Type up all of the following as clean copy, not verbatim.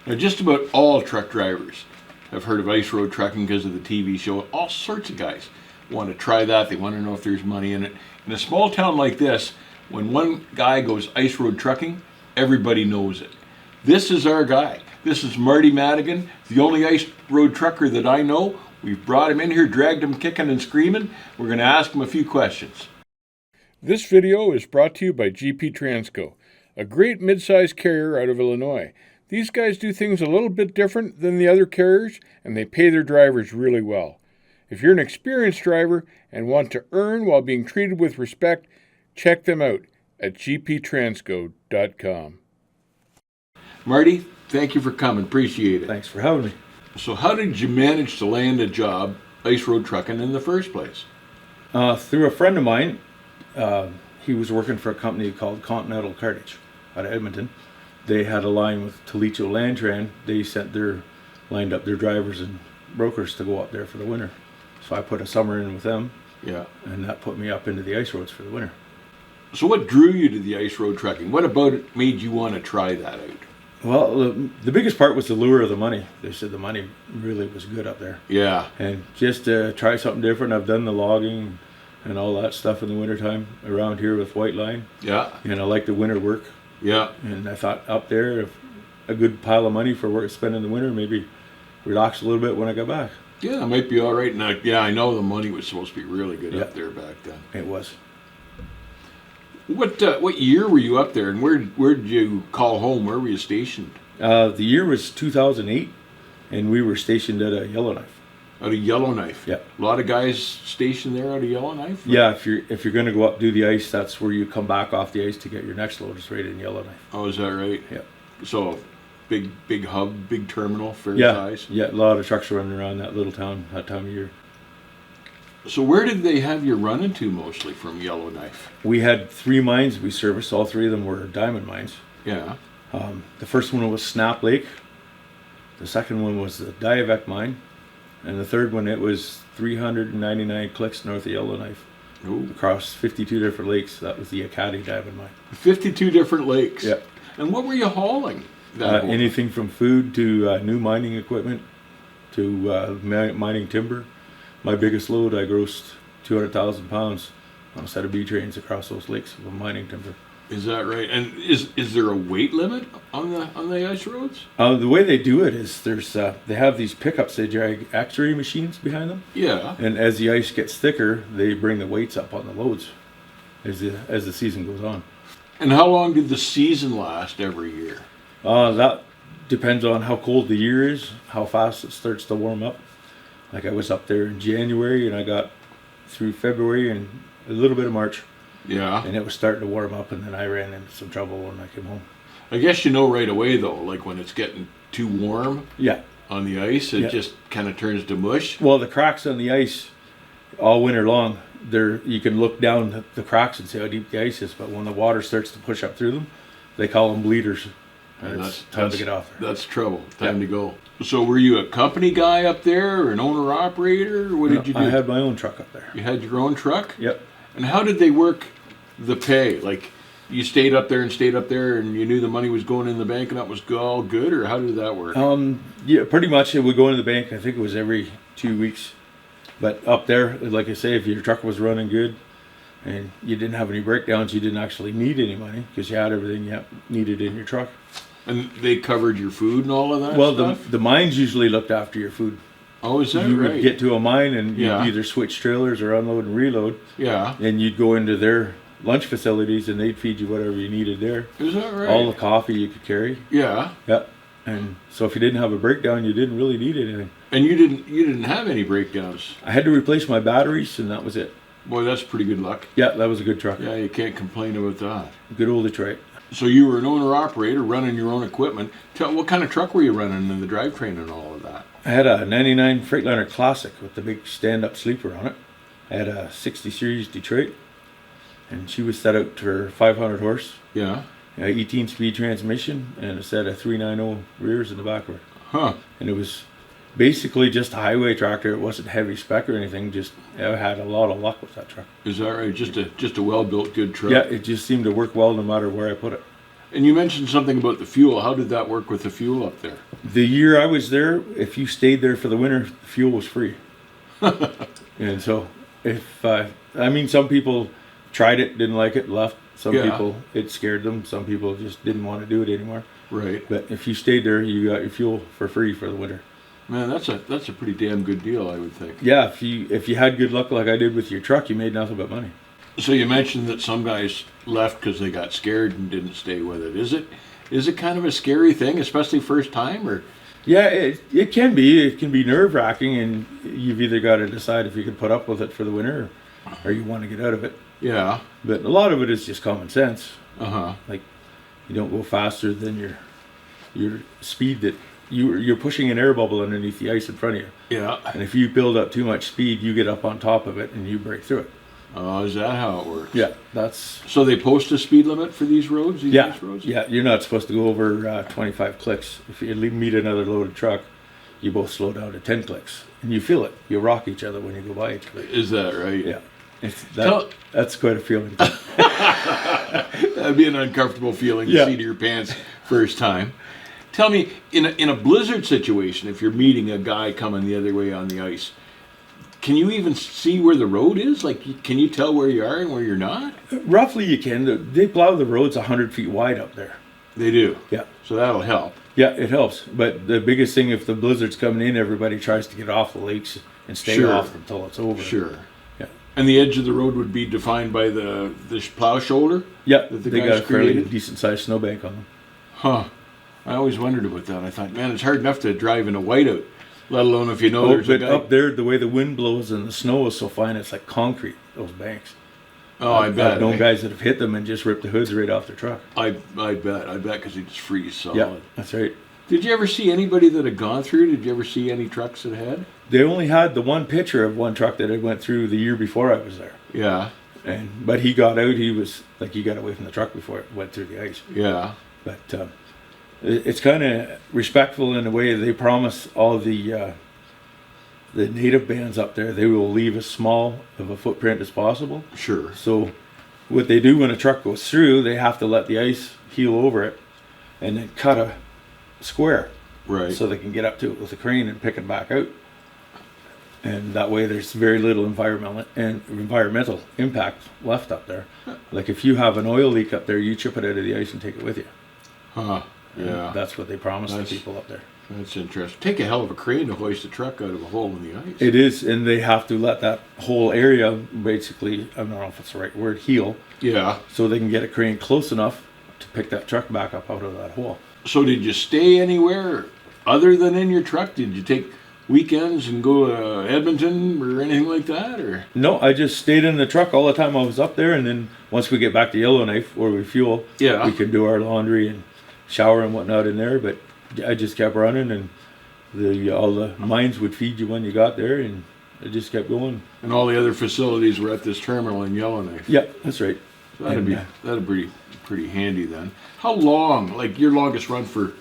Now, just about all truck drivers have heard of ice road trucking because of the TV show. All sorts of guys want to try that. They want to know if there's money in it. In a small town like this, when one guy goes ice road trucking, everybody knows it. This is our guy. This is Marty Madigan, the only ice road trucker that I know. We've brought him in here, dragged him kicking and screaming. We're going to ask him a few questions. This video is brought to you by GP Transco, a great mid-sized carrier out of Illinois. These guys do things a little bit different than the other carriers, and they pay their drivers really well. If you're an experienced driver and want to earn while being treated with respect, check them out at gptransco.com. Marty, thank you for coming. Appreciate it. Thanks for having me. So how did you manage to land a job ice road trucking in the first place? Through a friend of mine. He was working for a company called Continental Cartage out of Edmonton. They had a line with Toledo Landtran. They lined up their drivers and brokers to go up there for the winter. So I put a summer in with them. Yeah. And that put me up into the ice roads for the winter. So what drew you to the ice road trucking? What about it made you want to try that out? Well, the biggest part was the lure of the money. They said the money really was good up there. Yeah. And just to try something different. I've done the logging and all that stuff in the wintertime around here with white line. Yeah. And I like the winter work. Yeah. And I thought up there, if a good pile of money for work spending the winter, maybe relax a little bit when I got back. Yeah, it might be all right. And I know the money was supposed to be really good up there back then. It was. What year were you up there, and where did you call home? Where were you stationed? The year was 2008, and we were stationed at a Yellowknife. Out of Yellowknife. Yeah. A lot of guys stationed there out of Yellowknife? Or? Yeah, if you're going to go up do the ice, that's where you come back off the ice to get your next load. It's right in Yellowknife. Oh, is that right? Yeah. So big hub, big terminal, fair size? Yeah, a lot of trucks running around that little town that time of year. So where did they have you run into mostly from Yellowknife? We had 3 mines we serviced. All 3 of them were diamond mines. Yeah. The first one was Snap Lake. The second one was the Diavec mine. And the third one, it was 399 clicks north of Yellowknife. Ooh. Across 52 different lakes. That was the Acadie diamond mine. 52 different lakes? Yeah. And what were you hauling? Anything from food to new mining equipment to mining timber. My biggest load, I grossed 200,000 pounds on a set of B trains across those lakes of mining timber. Is that right? And is there a weight limit on the ice roads? The way they do it is they have these pickups. They drag X-ray machines behind them. Yeah. And as the ice gets thicker, they bring the weights up on the loads as the season goes on. And how long did the season last every year? That depends on how cold the year is, how fast it starts to warm up. Like I was up there in January and I got through February and a little bit of March. Yeah. And it was starting to warm up, and then I ran into some trouble when I came home. I guess you know right away, though, like when it's getting too warm on the ice, it just kind of turns to mush. Well, the cracks on the ice all winter long, you can look down the cracks and see how deep the ice is, but when the water starts to push up through them, they call them bleeders. And it's time to get off there. That's trouble. Time to go. So were you a company guy up there or an owner-operator? What did you do? I had my own truck up there. You had your own truck? Yep. And how did they work the pay? Like, you stayed up there and you knew the money was going in the bank and that was all good, or how did that work? Yeah, pretty much it would go into the bank. I think it was every 2 weeks. But up there, like I say, if your truck was running good and you didn't have any breakdowns, you didn't actually need any money because you had everything you needed in your truck. And they covered your food and all of that Well, stuff? the mines usually looked after your food. Oh, is that you right? would get to a mine and you'd either switch trailers or unload and reload. Yeah. And you'd go into their lunch facilities and they'd feed you whatever you needed there. Is that right? All the coffee you could carry. Yeah. Yeah. And so if you didn't have a breakdown, you didn't really need anything. And you didn't have any breakdowns? I had to replace my batteries and that was it. Boy, that's pretty good luck. Yeah, that was a good truck. Yeah, you can't complain about that. Good old Detroit. So you were an owner-operator running your own equipment. What kind of truck were you running in the drivetrain and all of that? I had a 99 Freightliner Classic with the big stand-up sleeper on it. I had a 60 series Detroit, and she was set out for 500 horse. Yeah. 18-speed transmission, and a set of 390 rears in the back of it. Huh. And it was basically just a highway tractor. It wasn't heavy spec or anything. Just I had a lot of luck with that truck. Is that right? Just a well-built, good truck? Yeah, it just seemed to work well no matter where I put it. And you mentioned something about the fuel. How did that work with the fuel up there? The year I was there, if you stayed there for the winter, fuel was free. And so, if I mean, some people tried it, didn't like it, left. Some Yeah. people, it scared them. Some people just didn't want to do it anymore. Right. But if you stayed there, you got your fuel for free for the winter. Man, that's a pretty damn good deal, I would think. Yeah, if you had good luck like I did with your truck, you made nothing but money. So you mentioned that some guys left because they got scared and didn't stay with it. Is it kind of a scary thing, especially first time, or? Yeah, it can be. It can be nerve wracking, and you've either got to decide if you can put up with it for the winter, or you want to get out of it. Yeah. But a lot of it is just common sense. Uh-huh. Like, you don't go faster than your speed that you're pushing an air bubble underneath the ice in front of you. Yeah. And if you build up too much speed, you get up on top of it and you break through it. Oh, is that how it works? Yeah, that's So they post a speed limit for these roads, these yeah, ice roads? yeah. You're not supposed to go over 25 clicks. If you meet another loaded truck, you both slow down to 10 clicks, and you feel it. You rock each other when you go by each other. Is that right? Yeah, Tell- that's quite a feeling. That'd be an uncomfortable feeling to Yeah. seat of your pants first time. Tell me, in a blizzard situation, if you're meeting a guy coming the other way on the ice, can you even see where the road is? Like, can you tell where you are and where you're not? Roughly, you can. They plow the roads 100 feet wide up there. They do. Yeah. So that'll help. Yeah, it helps. But the biggest thing, if the blizzard's coming in, everybody tries to get off the lakes and stay Sure. off until it's over. Sure. Yeah. And the edge of the road would be defined by the plow shoulder? Yeah, That the they guys got a fairly created? decent sized snowbank on them. Huh. I always wondered about that. I thought, man, it's hard enough to drive in a whiteout, let alone if you know Oh, there's a but guy. up there, the way the wind blows and the snow is so fine, it's like concrete, those banks. Oh, I bet. I've known guys that have hit them and just ripped the hoods right off their truck. I bet because they just freeze solid. Yeah, that's right. Did you ever see anybody that had gone through? Did you ever see any trucks that had? They only had the one picture of one truck that I went through the year before I was there. Yeah, But he got out, he got away from the truck before it went through the ice. yeah. But it's kind of respectful in a way. They promise all the native bands up there, they will leave as small of a footprint as possible. Sure. So what they do when a truck goes through, they have to let the ice heal over it and then cut a square Right. so they can get up to it with a crane and pick it back out. And that way there's very little environmental impact left up there. Like if you have an oil leak up there, you chip it out of the ice and take it with you. Huh. And Yeah. that's what they promise That's- the people up there. That's interesting. Take a hell of a crane to hoist a truck out of a hole in the ice. It is, and they have to let that whole area basically, I don't know if it's the right word, heal, Yeah. so they can get a crane close enough to pick that truck back up out of that hole. So did you stay anywhere other than in your truck? Did you take weekends and go to Edmonton or anything like that? Or No, I just stayed in the truck all the time I was up there, and then once we get back to Yellowknife where we fuel, Yeah. we can do our laundry and shower and whatnot in there. But I just kept running, and all the mines would feed you when you got there, and it just kept going. and all the other facilities were at this terminal in Yellowknife. Yeah, that's right. So that'd And, be pretty handy then. How long? Like your longest run for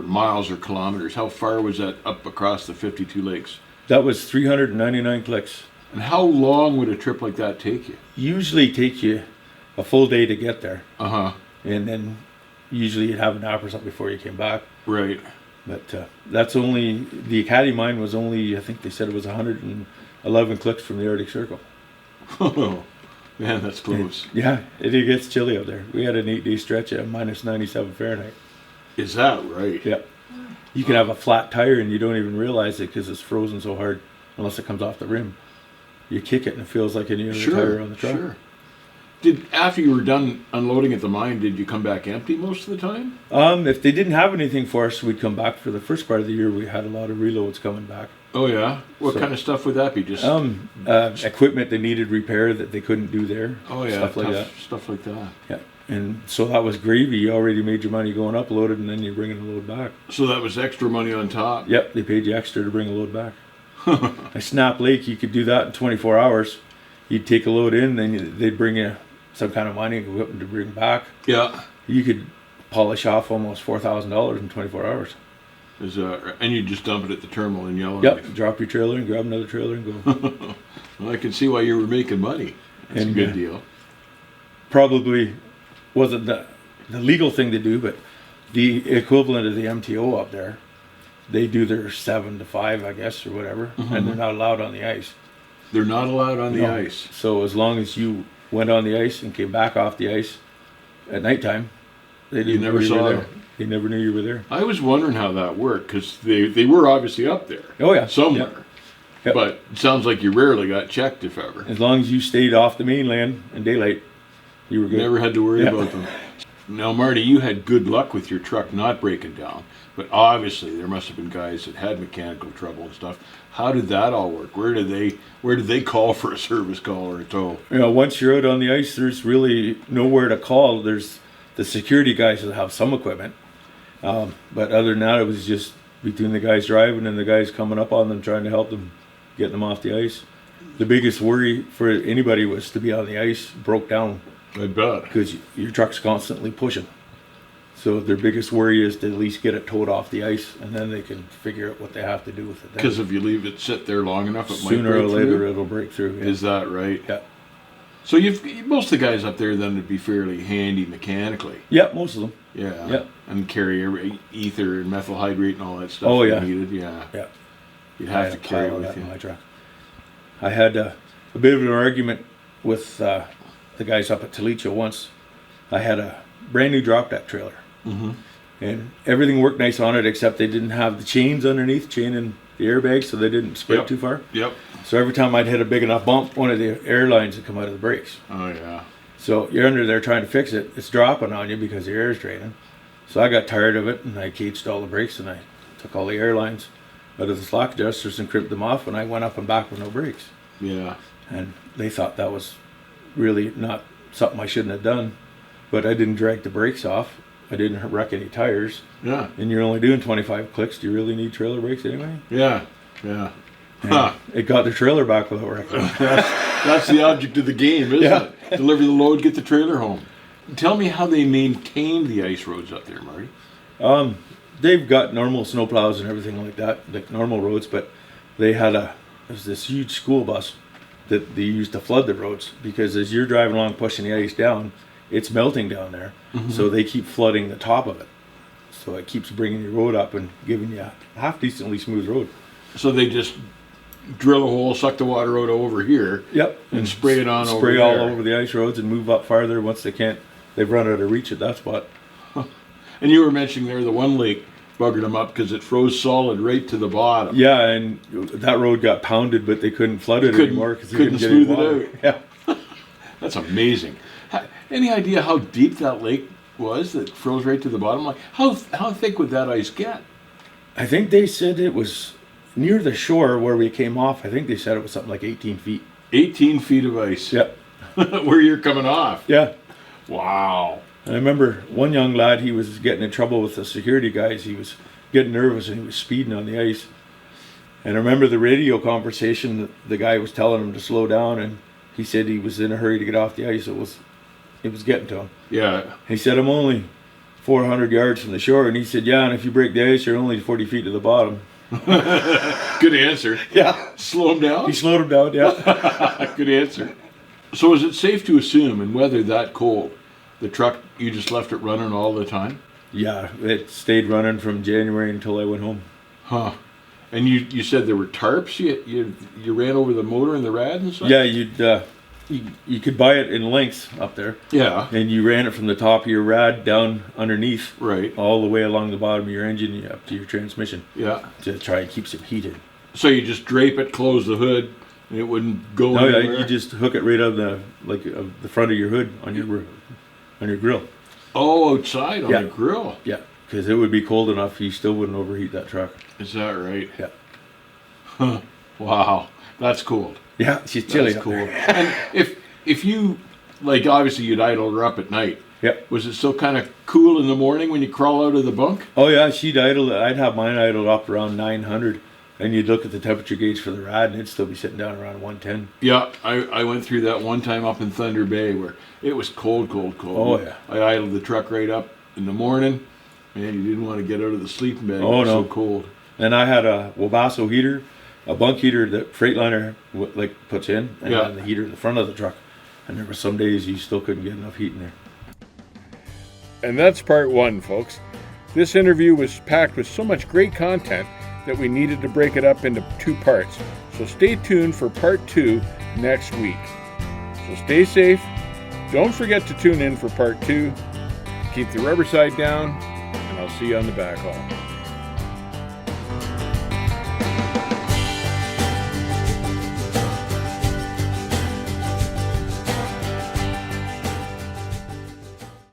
miles or kilometers? How far was that up across the 52 lakes? That was 399 clicks. And how long would a trip like that take you? Usually take you a full day to get there, Uh huh. and then usually you'd have an hour or something before you came back. Right. But that's only, the Acadie mine was only, I think they said it was 111 clicks from the Arctic Circle. Oh, man, that's close. Yeah, it gets chilly out there. We had an 8-day stretch at minus 97 Fahrenheit. Is that right? Yeah. You can have a flat tire and you don't even realize it because it's frozen so hard unless it comes off the rim. You kick it and it feels like any other tire on the truck. Sure. Did after you were done unloading at the mine, did you come back empty most of the time? If they didn't have anything for us, we'd come back for the first part of the year. We had a lot of reloads coming back. Oh yeah. What So- kind of stuff would that be? Just Equipment that needed repair that they couldn't do there. oh yeah, Stuff like that. Stuff like that. Yeah. And so that was gravy. You already made your money going up, loaded, and then you're bringing the load back. So that was extra money on top. Yep, they paid you extra to bring a load back. A Snap Lake, you could do that in 24 hours. You'd take a load in, then they'd bring you some kind of mining equipment to bring back. Yeah. You could polish off almost $4,000 in 24 hours. And you just dump it at the terminal in Yellowknife. Yep, drop your trailer and grab another trailer and go. Well, I can see why you were making money. That's And, a good deal. Probably wasn't that the legal thing to do, but the equivalent of the MTO up there, they do their 7 to 5, I guess, or whatever, and they're not allowed on the ice. They're not allowed on the No. ice. So as long as you went on the ice and came back off the ice at nighttime, they didn't never know you saw were there. them. They never knew you were there. I was wondering how that worked, because they were obviously up there. Oh yeah, Somewhere. Yep. Yep. But it sounds like you rarely got checked, if ever. As long as you stayed off the mainland in daylight, you were good. Never had to worry Yeah. about them. Now, Marty, you had good luck with your truck not breaking down, but obviously there must have been guys that had mechanical trouble and stuff. How did that all work? Where did they call for a service call or a tow? You know, once you're out on the ice, there's really nowhere to call. There's the security guys that have some equipment, but other than that, it was just between the guys driving and the guys coming up on them, trying to help them, getting them off the ice. The biggest worry for anybody was to be on the ice, broke down, I bet. because your truck's constantly pushing. So their biggest worry is to at least get it towed off the ice, and then they can figure out what they have to do with it. then. Because if you leave it sit there long enough, it Sooner might or break later through. it'll break through. Yeah. Is that right? Yeah. So most of the guys up there then would be fairly handy mechanically. Yeah, most of them. Yeah. Yeah. And carry ether and methyl hydrate and all that stuff. Oh, if yeah. needed. Yeah. Yeah. You'd I have had to a carry it pile of with that in you. my truck. I had a bit of an argument with the guys up at Toledo once. I had a brand new drop deck trailer, and everything worked nice on it except they didn't have the chains underneath, chain and the airbag, so they didn't spread Yep. too far. Yep. So every time I'd hit a big enough bump, one of the air lines would come out of the brakes. Oh yeah. So you're under there trying to fix it. It's dropping on you because the air is draining. So I got tired of it, and I caged all the brakes, and I took all the air lines out of the slack adjusters and crimped them off, and I went up and back with no brakes. Yeah. And they thought that was really not something I shouldn't have done. But I didn't drag the brakes off. I didn't wreck any tires. Yeah. And you're only doing 25 clicks. Do you really need trailer brakes anyway? Yeah. Yeah. And Huh. it got the trailer back without wrecking it. That's the object of the game, isn't Yeah. it? Deliver the load, get the trailer home. Tell me how they maintained the ice roads up there, Marty. They've got normal snowplows and everything like that, like normal roads, but they had there's this huge school bus that they used to flood the roads, because as you're driving along pushing the ice down, it's melting down there. So they keep flooding the top of it. So it keeps bringing your road up and giving you a half decently smooth road. So they just drill a hole, suck the water out over here, Yep. and spray it on over Spray all there. over the ice roads and move up farther once they can't. They've run out of reach at that spot. And you were mentioning there the one lake buggered them up because it froze solid right to the bottom. Yeah, and that road got pounded, but they couldn't flood it Couldn't- anymore because they couldn't couldn't get any smooth it water. Yeah. That's amazing. Any idea how deep that lake was that froze right to the bottom? Like how thick would that ice get? I think they said it was near the shore where we came off. I think they said it was something like 18 feet. 18 feet of ice. Yep. Where you're coming off. Yeah. Wow. And I remember one young lad, he was getting in trouble with the security guys. He was getting nervous and he was speeding on the ice. And I remember the radio conversation, the guy was telling him to slow down, and he said he was in a hurry to get off the ice. It was getting to him. Yeah. He said, I'm only 400 yards from the shore. And he said, yeah, and if you break the ice, you're only 40 feet to the bottom. Good answer. Yeah. Slow him down? He slowed him down, yeah. Good answer. So is it safe to assume in weather that cold, the truck, you just left it running all the time? Yeah, it stayed running from January until I went home. Huh. And you said there were tarps? You ran over the motor and the rad and stuff? Yeah, you could buy it in lengths up there. Yeah. And you ran it from the top of your rad down underneath, Right. all the way along the bottom of your engine up to your transmission Yeah. to try and keep it heated. So you just drape it, close the hood, and it wouldn't go No, anywhere? yeah, you just hook it right out of the front of your hood on your grill. Oh, outside on Yeah. the grill. Yeah, because it would be cold enough, you still wouldn't overheat that truck. Is that right? Yeah. Huh. Wow. That's cold. Yeah, she's chilly. That's up cool. there. And if you, like, obviously you'd idle her up at night. Yep. Was it still kind of cool in the morning when you crawl out of the bunk? Oh yeah, she'd idle. I'd have mine idled up around 900, and you'd look at the temperature gauge for the rad, and it'd still be sitting down around 110. Yeah, I went through that one time up in Thunder Bay where it was cold. Oh, yeah. I idled the truck right up in the morning, and you didn't want to get out of the sleeping bag. Oh, It was no. so cold. And I had a Wabasso heater, a bunk heater that Freightliner puts in, and Yeah. then the heater in the front of the truck. And there were some days you still couldn't get enough heat in there. And that's part one, folks. This interview was packed with so much great content that we needed to break it up into 2 parts. So stay tuned for part 2 next week. So stay safe. Don't forget to tune in for part 2. Keep the rubber side down, and I'll see you on the back haul.